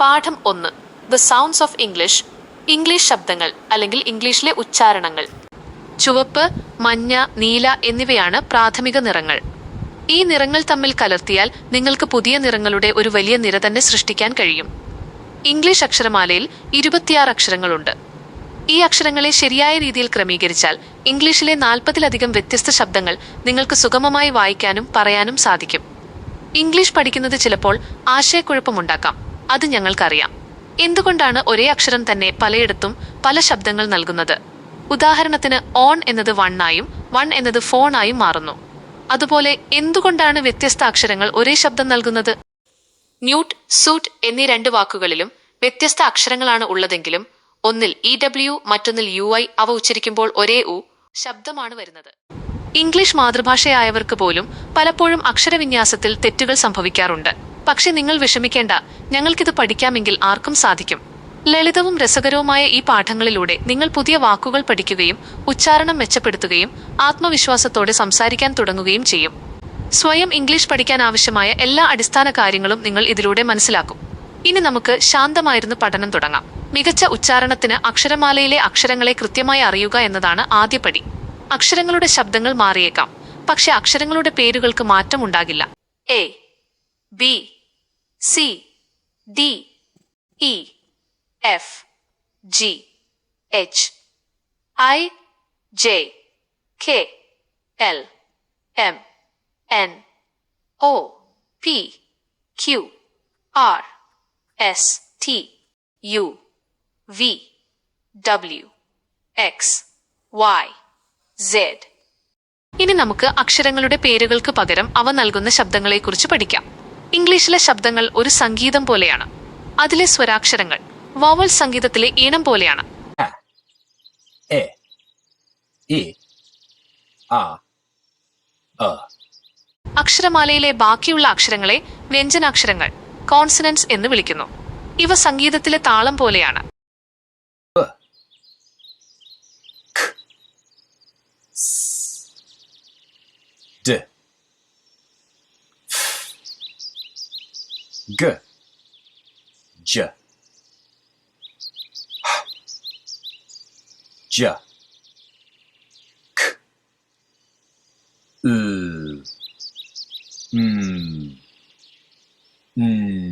പാഠം 1 the sounds of English. English ശബ്ദങ്ങൾ അല്ലെങ്കിൽ ഇംഗ്ലീഷിലെ ഉച്ചാരണങ്ങൾ. ചുവപ്പ്, മഞ്ഞ, നീല എന്നിവയാണ് പ്രാഥമിക നിറങ്ങൾ. ഈ നിറങ്ങൾ തമ്മിൽ കലർത്തിയാൽ നിങ്ങൾക്ക് പുതിയ നിറങ്ങളുടെ ഒരു വലിയ നിര തന്നെ സൃഷ്ടിക്കാൻ കഴിയും. ഇംഗ്ലീഷ് അക്ഷരമാലയിൽ 26 അക്ഷരങ്ങളുണ്ട്. ഈ അക്ഷരങ്ങളെ ശരിയായ രീതിയിൽ ക്രമീകരിച്ചാൽ ഇംഗ്ലീഷിലെ 40-ലധികം വ്യത്യസ്ത ശബ്ദങ്ങൾ നിങ്ങൾക്ക് സുഗമമായി വായിക്കാനും പറയാനും സാധിക്കും. ഇംഗ്ലീഷ് പഠിക്കുന്നത് ചിലപ്പോൾ ആശയക്കുഴപ്പമുണ്ടാക്കാം. അത് ഞങ്ങൾക്കറിയാം. എന്തുകൊണ്ടാണ് ഒരേ അക്ഷരം തന്നെ പലയിടത്തും പല ശബ്ദങ്ങൾ നൽകുന്നത്? ഉദാഹരണത്തിന് ഓൺ എന്നത് വണ്ണായും വൺ എന്നത് ഫോണായും മാറുന്നു. അതുപോലെ എന്തുകൊണ്ടാണ് വ്യത്യസ്ത അക്ഷരങ്ങൾ ഒരേ ശബ്ദം നൽകുന്നത്? ന്യൂട്ട്, സൂട്ട് എന്നീ 2 വാക്കുകളിലും വ്യത്യസ്ത അക്ഷരങ്ങളാണ് ഉള്ളതെങ്കിലും ഒന്നിൽ EW മറ്റൊന്നിൽ UI അവ ഉച്ചരിക്കുമ്പോൾ ഒരേ ഉ ശബ്ദമാണ് വരുന്നത്. ഇംഗ്ലീഷ് മാതൃഭാഷയായവർക്ക് പോലും പലപ്പോഴും അക്ഷരവിന്യാസത്തിൽ തെറ്റുകൾ സംഭവിക്കാറുണ്ട്. പക്ഷെ നിങ്ങൾ വിഷമിക്കേണ്ട, ഞങ്ങൾക്കിത് പഠിക്കാമെങ്കിൽ ആർക്കും സാധിക്കും. ലളിതവും രസകരവുമായ ഈ പാഠങ്ങളിലൂടെ നിങ്ങൾ പുതിയ വാക്കുകൾ പഠിക്കുകയും ഉച്ചാരണം മെച്ചപ്പെടുത്തുകയും ആത്മവിശ്വാസത്തോടെ സംസാരിക്കാൻ തുടങ്ങുകയും ചെയ്യും. സ്വയം ഇംഗ്ലീഷ് പഠിക്കാൻ ആവശ്യമായ എല്ലാ അടിസ്ഥാന കാര്യങ്ങളും നിങ്ങൾ ഇതിലൂടെ മനസ്സിലാക്കും. ഇനി നമുക്ക് ശാന്തമായിരുന്നു പഠനം തുടങ്ങാം. മികച്ച ഉച്ചാരണത്തിന് അക്ഷരമാലയിലെ അക്ഷരങ്ങളെ കൃത്യമായി അറിയുക എന്നതാണ് ആദ്യപടി. അക്ഷരങ്ങളുടെ ശബ്ദങ്ങൾ മാറിയേക്കാം, പക്ഷെ അക്ഷരങ്ങളുടെ പേരുകൾക്ക് മാറ്റമുണ്ടാകില്ല. A, B, C, D, E, F, G, H, I, J, K, L, M, N, O, P, Q, R, S, T, U, V, W, X, Y, Z. ഇനി നമുക്ക് അക്ഷരങ്ങളുടെ പേരുകൾക്ക് പകരം അവ നൽകുന്ന ശബ്ദങ്ങളെക്കുറിച്ച് പഠിക്കാം. ഇംഗ്ലീഷിലെ ശബ്ദങ്ങൾ ഒരു സംഗീതം പോലെയാണ്. അതിലെ സ്വരാക്ഷരങ്ങൾ വോവൽ സംഗീതത്തിലെ ഈണം പോലെയാണ്. അക്ഷരമാലയിലെ ബാക്കിയുള്ള അക്ഷരങ്ങളെ വ്യഞ്ജനാക്ഷരങ്ങൾ കോൺസണൻസ് എന്ന് വിളിക്കുന്നു. ഇവ സംഗീതത്തിലെ താളം പോലെയാണ്. D, G, J, J, K, L, M, N,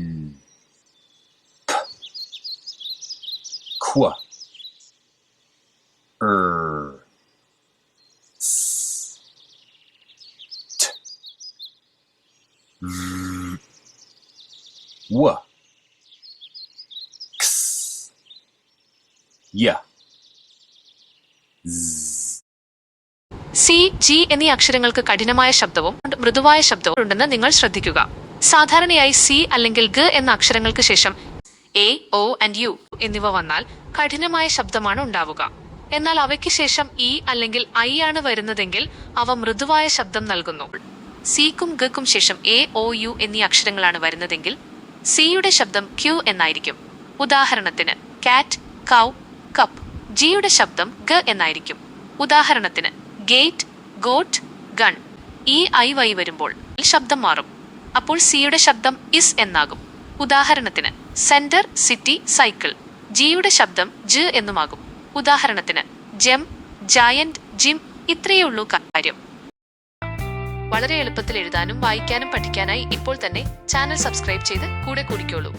P, Q, R, W, X, Y, Z. C, G എന്നീ അക്ഷരങ്ങൾക്ക് കഠിനമായ ശബ്ദവും മൃദുവായ ശബ്ദവും ഉണ്ടെന്ന് നിങ്ങൾ ശ്രദ്ധിക്കുക. സാധാരണയായി C അല്ലെങ്കിൽ G എന്ന അക്ഷരങ്ങൾക്ക് ശേഷം A, O and U എന്നിവ വന്നാൽ കഠിനമായ ശബ്ദമാണ് ഉണ്ടാവുക. എന്നാൽ അവയ്ക്ക് ശേഷം E അല്ലെങ്കിൽ I ആണ് വരുന്നതെങ്കിൽ അവ മൃദുവായ ശബ്ദം നൽകുന്നു. സിക്കും ഗക്കും ശേഷം A, O, U എന്നീ അക്ഷരങ്ങളാണ് വരുന്നതെങ്കിൽ സിയുടെ ശബ്ദം Q എന്നായിരിക്കും. ഉദാഹരണത്തിന് കാറ്റ്, കൗ, കപ്പ്. ജിയുടെ ശബ്ദം G എന്നായിരിക്കും. ഉദാഹരണത്തിന് gate, got, gun. E, I, Y വരുമ്പോൾ ശബ്ദം മാറും. അപ്പോൾ സിയുടെ ശബ്ദം ഇസ് എന്നാകും. ഉദാഹരണത്തിന് സെന്റർ, സിറ്റി, സൈക്കിൾ. ജിയുടെ ശബ്ദം J എന്നുമാകും. ഉദാഹരണത്തിന് ജെം, ജയന്റ്, ജിം. ഇത്രയേ ഉള്ളൂ കാര്യം. വളരെ എളുപ്പത്തിൽ എഴുതാനും വായിക്കാനും പഠിക്കാനായി ഇപ്പോൾ തന്നെ ചാനൽ സബ്സ്ക്രൈബ് ചെയ്ത് കൂടെ കൂടിക്കോളൂ.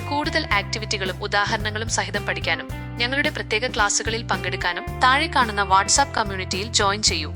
കൂടുതൽ ആക്ടിവിറ്റികളും ഉദാഹരണങ്ങളും സഹിതം പഠിക്കാനും ഞങ്ങളുടെ പ്രത്യേക ക്ലാസുകളിൽ പങ്കെടുക്കാനും താഴെ കാണുന്ന വാട്സാപ്പ് കമ്മ്യൂണിറ്റിയിൽ ജോയിൻ ചെയ്യൂ.